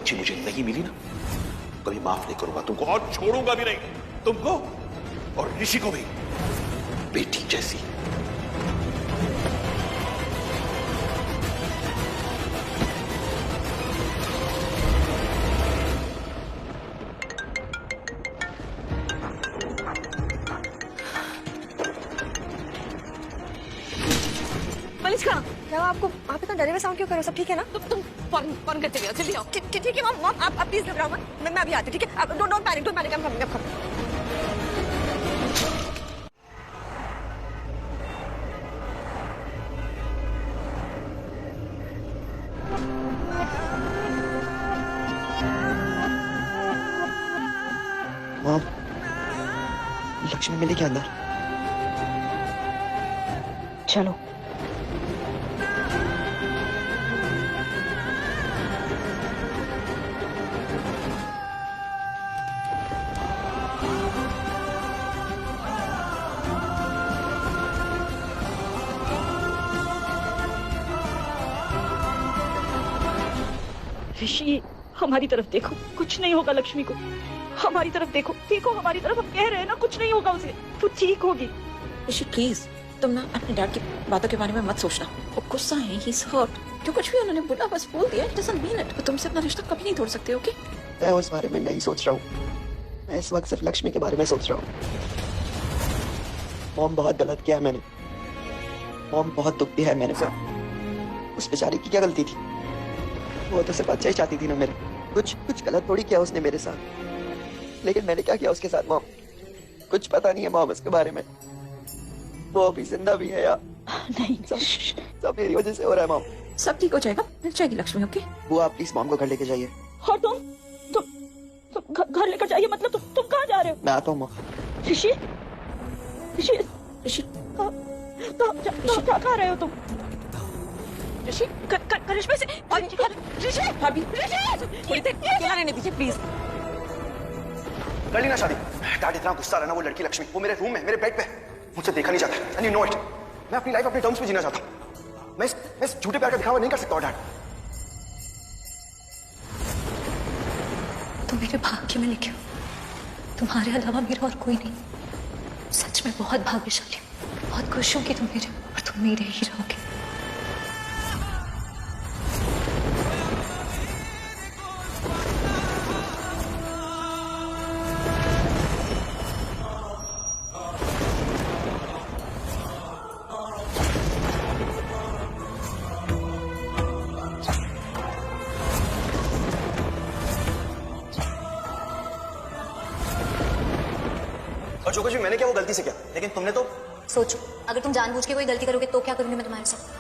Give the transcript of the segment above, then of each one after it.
बच्ची मुझे नहीं मिली ना, कभी माफ नहीं करूंगा तुमको और छोड़ूंगा भी नहीं, तुमको और ऋषि को भी, बेटी जैसी। क्या आपको, आप इतना डरे हुए साउंड क्यों कर रहे हो? सब ठीक है ना? तुम फोन करते गए, जल्दी आओ। ठीक है मॉम, आप प्लीज घबराओ मत, मैं अभी आती हूँ, ठीक है? Don't panic, I'm coming. Mom, Lakshmi मिली क्या अंदर? चलो। ऋषि, हमारी तरफ देखो, कुछ नहीं होगा लक्ष्मी को। हमारी तरफ देखो, देखो हमारी तरफ, हम कह रहे हैं ना कुछ नहीं होगा उसे, वो ठीक होगी। ऋषि प्लीज, तुम ना अपने डैड की बातों के बारे में मत सोचना। वो गुस्सा है, ही इज हर्ट। जो कुछ भी उन्होंने बोला बस बोल दिया, इट डजंट मीन इट। तुमसे अपना रिश्ता कभी नहीं तोड़ सकते, ओके? मैं उस बारे में नहीं सोच रहा हूँ, मैं इस वक्त सिर्फ लक्ष्मी के बारे में सोच रहा हूँ। मॉम, बहुत गलत किया है मैंने। मॉम, बहुत दुख दिया है मैंने सर। उस बेचारी की क्या गलती थी? वो तो सिर्फ अच्छा ही चाहती थी ना मेरे। कुछ गलत थोड़ी किया उसने मेरे साथ, लेकिन मैंने क्या किया उसके साथ? मॉम, कुछ पता नहीं है मॉम उसके बारे में। वो अभी जिंदा भी है या नहीं? सब मेरी वजह से हो रहा है मॉम। सब ठीक हो जाएगा, मिल जाएगी लक्ष्मी, ओके? वो आप प्लीज मॉम को घर लेके जाइए। और तुम घर लेकर जाइए, मतलब तुम कहाँ जा रहे हो? मैं आता हूँ मॉम। ऋषि, ऋषि, ऋषि, कहाँ रहे हो तुम? ऋषि, करिश्मा से ऋषि, भाभी, थोड़ी देर अकेला रहने दीजिए प्लीज। कर ली ना शादी। डैड इतना गुस्सा रहा ना, वो लड़की लक्ष्मी, वो मेरे रूम में, मेरे बेड पे, मुझसे देखा नहीं जाता। एंड यू नो इट, मैं अपनी लाइफ अपने टर्म्स पे जीना चाहता हूँ। मैं इस झूठे प्यार का दिखावा नहीं कर सकता डैड। तुम मेरे भाग्य में लिखे हो, तुम्हारे अलावा मेरा और कोई नहीं। सच में बहुत भाग्यशाली हूँ, बहुत खुश हूँ कि तुम मेरे, और तुम मेरे ही रहोगे। और जो कुछ भी मैंने किया वो गलती से किया, लेकिन तुमने तो सोचो, अगर तुम जानबूझ के कोई गलती करोगे तो क्या करूंगी मैं तुम्हारे साथ?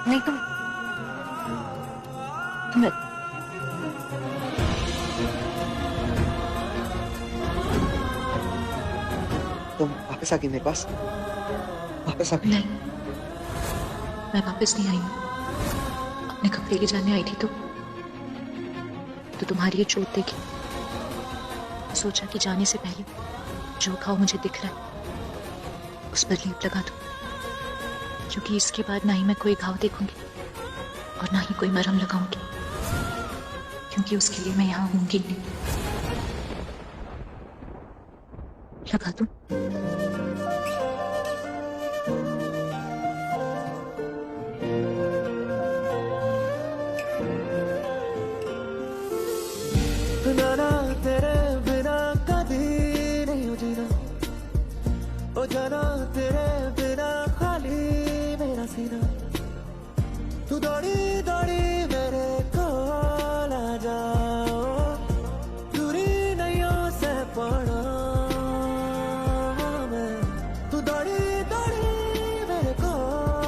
नहीं, तुम तुम वापस आ गई मेरे पास, वापस आ गई। नहीं, मैं वापस नहीं आई हूँ। अपने कपड़े ले जाने आई थी तो तुम्हारी ये चोट देखी, सोचा कि जाने से पहले जो घाव मुझे दिख रहा है उस पर लेप लगा दूं, क्योंकि इसके बाद ना ही मैं कोई घाव देखूंगी और ना ही कोई मरहम लगाऊंगी, क्योंकि उसके लिए मैं यहाँ होंगी नहीं। लगा दूं? नाना तेरे बिना कभी नहीं हो जीना, ओ जाना तेरे बिना खाली मेरा सीना। तू दौड़ी दौड़ी मेरे कोल आ जाओ, दूरी नैयों से पड़ा मैं। तू दौड़ी दौड़ी मेरे कोल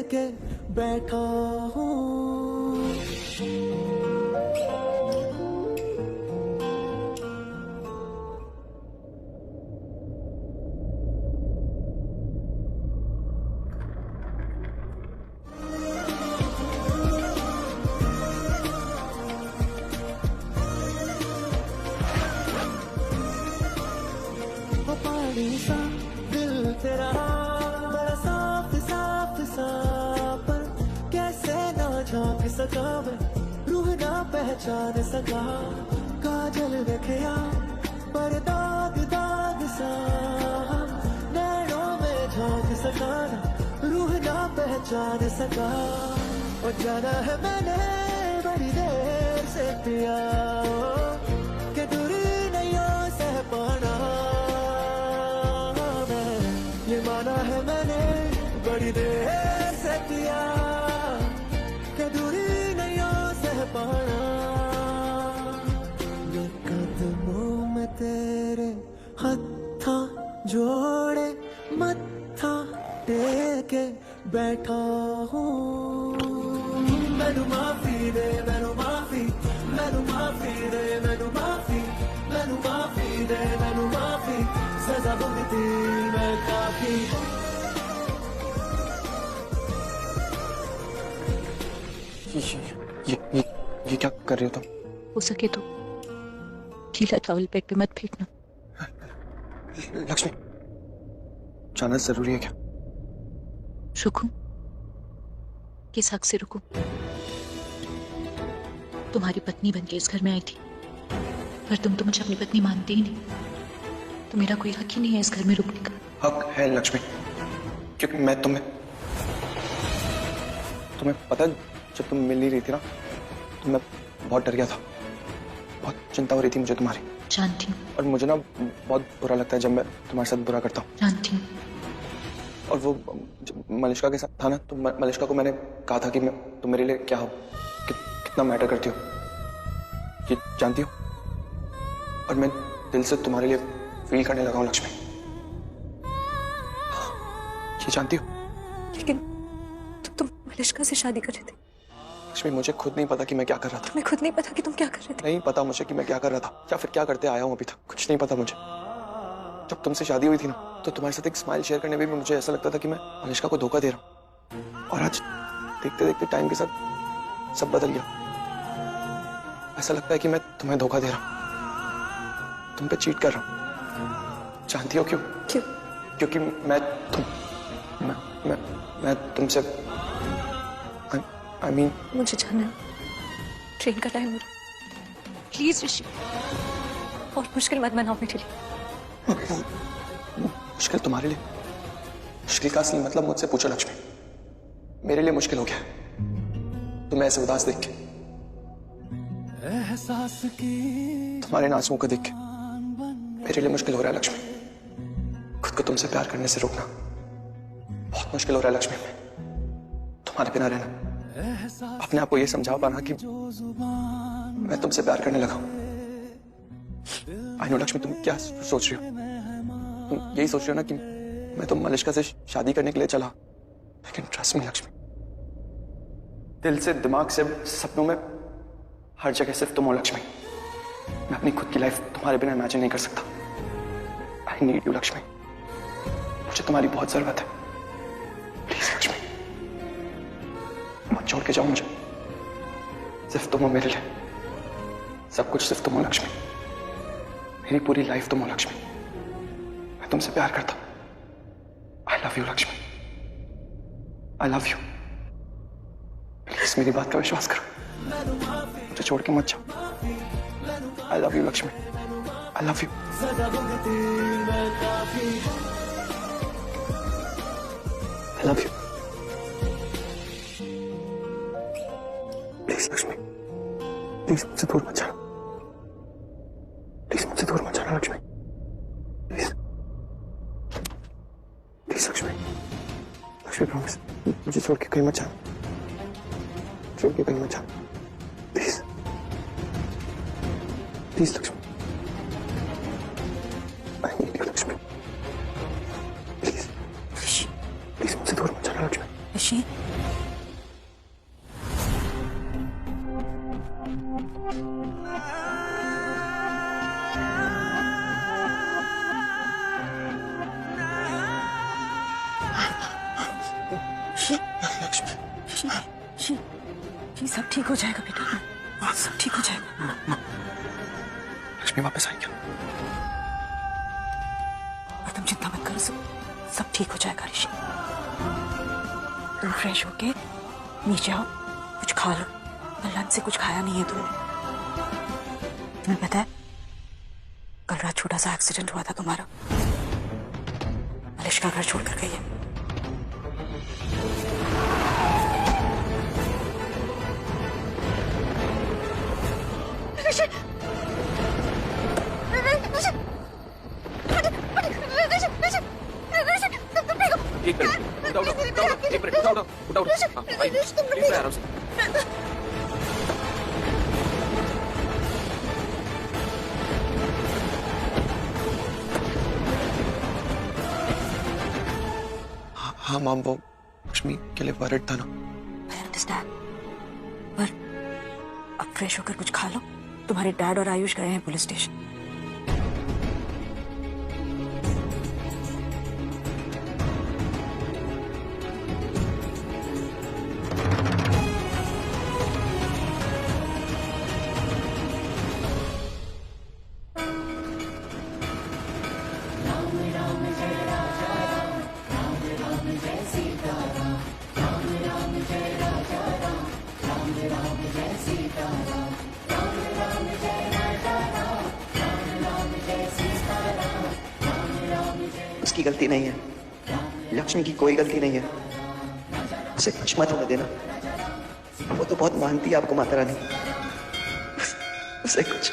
के बैठा हूँ। पानी सा दिल तेरा बड़ा साफ साफ सा, पर कैसे ना झांक सका मैं, रूह ना पहचान सका। काजल रखिया पर दाग दाग सा, नैनों में झांक सका ना, रूह ना पहचान सका। और जाना है मैंने बड़ी देर से पिया, कि दूरी नहीं हो सह पाना। ये माना है मैंने बड़ी देर से किया, कि दूरी नहीं हो सह पाना। ये कदमों में तेरे हत्था जोड़े मत्था टेके बैठा हूँ। मैनू माफी दे, मैनू माफी, मैनू माफी दे, मैनू माफी, मैनू माफी दे, मैनू माफी। सजा भुगती मैं काफी। ये क्या कर रहे हो तुम? हो सके तो गीला टॉवल बेड पे मत फेंकना। लक्ष्मी, जाना जरूरी है क्या? रुकूं? किस हक से रुकूं? तुम्हारी पत्नी बनके इस घर में आई थी, पर तुम तो मुझे अपनी पत्नी मानते ही नहीं, तो मेरा कोई हक ही नहीं है इस घर में रुकने का। हक है लक्ष्मी, क्योंकि मैं तुम्हें पता है, जब तुम मिल नहीं रही थी ना, तो मैं बहुत डर गया था, बहुत चिंता हो रही थी मुझे तुम्हारी। जानती हूँ। और मुझे ना बहुत बुरा लगता है जब मैं तुम्हारे साथ बुरा करता हूँ। जानती हूँ। और वो जब मलिष्का के साथ था ना, तो मलिष्का को मैंने कहा था कि तुम मेरे लिए क्या हो, कितना मैटर करती हो, ये जानती हो। और मैं दिल से तुम्हारे लिए फील करने लगा हूँ लक्ष्मी, ये जानती हो। लेकिन तुम मलिष्का से शादी कर रहे थे। लक्ष्मी, मुझे खुद नहीं पता कि मैं क्या कर रहा था। तुम्हें खुद नहीं पता कि तुम क्या कर रहे थे? नहीं पता मुझे कि मैं क्या कर रहा था, या फिर क्या करते आया हूँ अभी तक, कुछ नहीं पता मुझे। जब तुमसे शादी हुई थी ना, तो तुम्हारे साथ एक स्माइल शेयर करने में भी मुझे ऐसा लगता था कि मैं मलिष्का को धोखा दे रहा हूँ। और आज देखते देखते टाइम के साथ सब बदल गया। ऐसा लगता है कि मैं तुम्हें धोखा दे रहा हूँ, तुम पे चीट कर रहा हूँ। जानती हो क्यों? क्यों? क्योंकि मैं तुमसे I mean, मुझे जाना है, ट्रेन का टाइम हो रहा। प्लीज ऋषि, और मुश्किल मत बनाओ मेरे लिए। मुश्किल तुम्हारे लिए? मुश्किल का असली मतलब मुझसे पूछो लक्ष्मी। मेरे लिए मुश्किल हो गया तुम्हें ऐसे उदास देख के, एहसास की तुम्हारे आंसुओं को देख के मेरे लिए मुश्किल हो रहा है लक्ष्मी। खुद को तुमसे प्यार करने से रोकना बहुत मुश्किल हो रहा है लक्ष्मी। तुम्हारे बिना रहना, अपने आप को यह समझा पाना कि मैं तुमसे प्यार करने लगा हूं। आई नो लक्ष्मी, तुम क्या सोच रही हो? तुम यही सोच रही हो ना कि मैं तो मलिष्का से शादी करने के लिए चला, लेकिन ट्रस्ट मी लक्ष्मी, दिल से दिमाग से सपनों में हर जगह सिर्फ तुम हो लक्ष्मी। मैं अपनी खुद की लाइफ तुम्हारे बिना इमेजिन नहीं कर सकता। आई नीड यू लक्ष्मी, मुझे तुम्हारी बहुत जरूरत है। प्लीज लक्ष्मी, मत छोड़ के जाओ मुझे। सिर्फ तुम हो मेरे लिए, सब कुछ सिर्फ तुम हो लक्ष्मी। मेरी पूरी लाइफ तुम हो लक्ष्मी। मैं तुमसे प्यार करता हूं। I love you Lakshmi, I love you. Please मेरी बात का विश्वास करो, मुझे छोड़ के मत जाओ। I love you Lakshmi, I love you. I love you. Please Lakshmi, please मुझसे दूर मत जाना। प्लीज मुझसे दूर मत जाना Lakshmi, please please Lakshmi. Lakshmi promise, मुझे छोड़ के कहीं मत जाना, छोड़ के कहीं मत जाना। Please please Lakshmi, I need you Lakshmi. Please please मुझसे दूर मत जाना लक्ष्मी। ऋषि, जी सब ठीक हो जाएगा बेटा, सब ठीक हो जाएगा। लक्ष्मी वापस आई क्या? और तुम चिंता मत करो, सब ठीक हो जाएगा ऋषि। तुम फ्रेश होके नीचे आओ, कुछ खा लो। कल लंच से कुछ खाया नहीं है तुमने। तुम्हें पता है कल रात छोटा सा एक्सीडेंट हुआ था तुम्हारा, मलिश का घर छोड़कर गई है। एक मिनट, उठाओ, प्लीज आराम से। हाँ मॉम, वो लक्ष्मी के लिए वर्रिड था ना। I understand, पर अब फ्रेश होकर कुछ खा लो। तुम्हारे डैड और आयुष गए हैं पुलिस स्टेशन। उसकी गलती नहीं है, लक्ष्मी की कोई गलती नहीं है। उसे कुछ मत होने देना, वो तो बहुत मानती है आपको माता रानी। उसे कुछ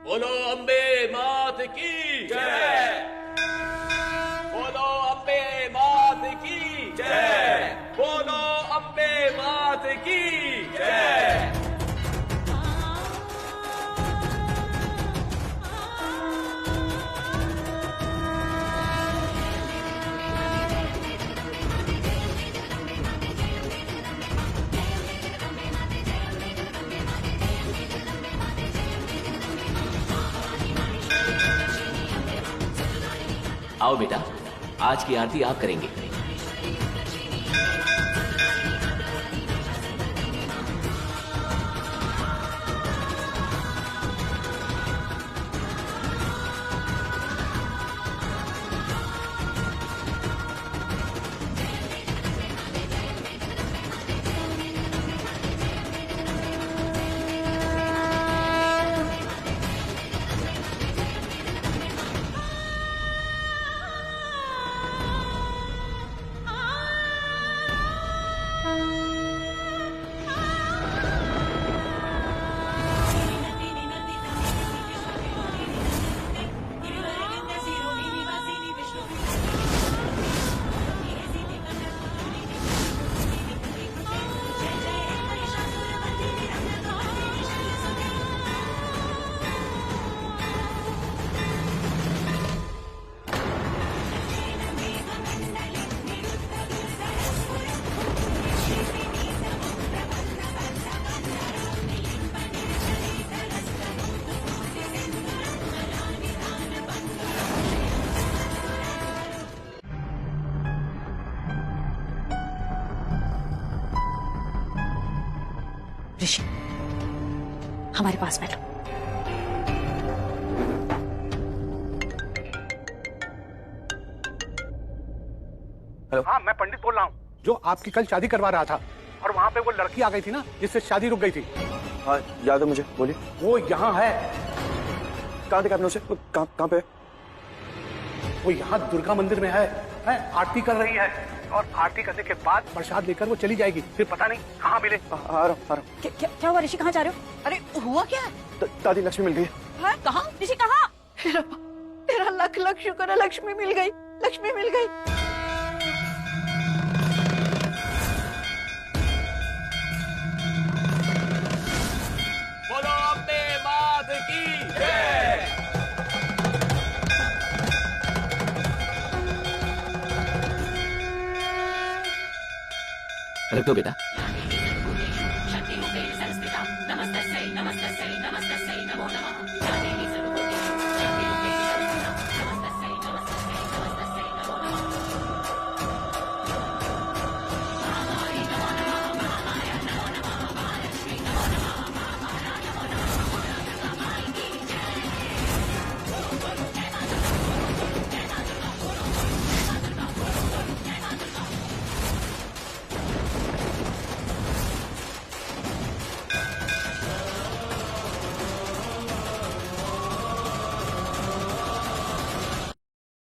बोलो अम्बे मात की जय, बोलो अम्बे मात की जय, बोलो अम्बे मात की जय। आओ बेटा, आज की आरती आप करेंगे। ऋषि हमारे पास बैठो। हेलो। हाँ, मैं पंडित बोल रहा हूँ, जो आपकी कल शादी करवा रहा था, और वहाँ पे वो लड़की आ गई थी ना, जिससे शादी रुक गई थी। हाँ याद है मुझे, बोलिए। वो यहाँ है। कहाँ देखा आपने उसे? कहाँ पे? वो यहाँ दुर्गा मंदिर में है, आरती कर रही है, और आरती करने के बाद प्रसाद लेकर वो चली जाएगी, फिर पता नहीं कहाँ मिले। आ रहा हूँ। क्या हुआ ऋषि, कहाँ जा रहे हो? अरे हुआ क्या? दादी लक्ष्मी मिल गई। कहाँ ऋषि, कहाँ? तेरा लख लख शुक्र है, लक्ष्मी मिल गई, लक्ष्मी मिल गई। बोलो अम्बे मात की जय। रख दो बेटा। नमस्ते नमस्ते नमो नमः।